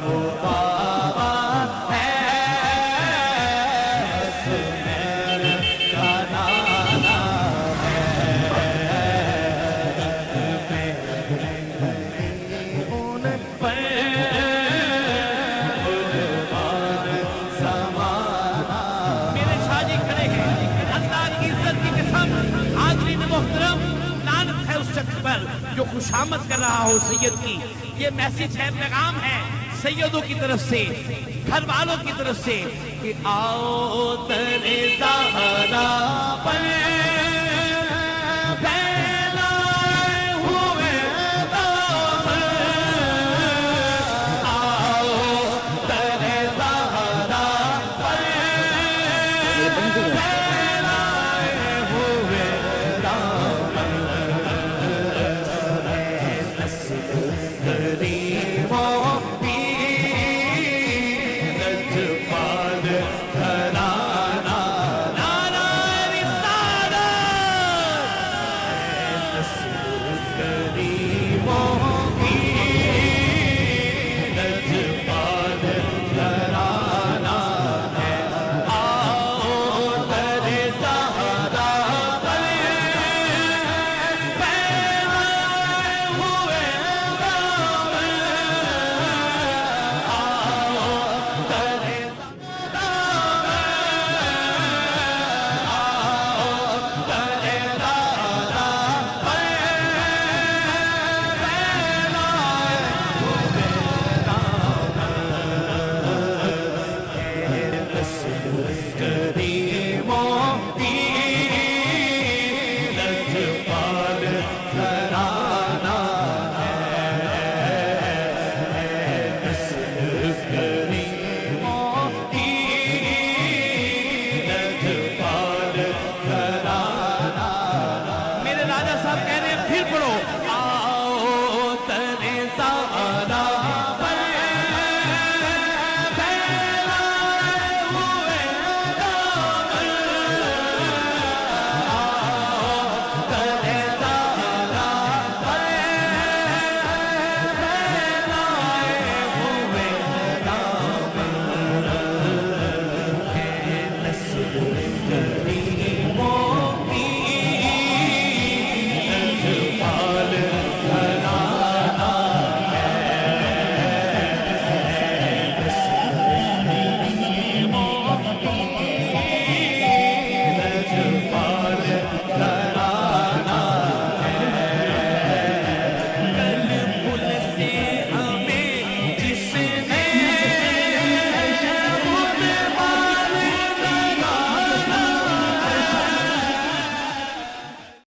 وہ بابا ہے اسمیر کا نانا ہے ان پر قربان زمانہ. میرے شاہ جی کھڑے ہیں. اللہ کی عزت کی قسم حاضرین محترم لعنت ہے اس شخص پر جو خوشامد کر رہا ہو سید کی. یہ میسج ہے, پیغام ہے سیدوں کی طرف سے, گھر والوں کی طرف سے کہ آؤ در زہرا پر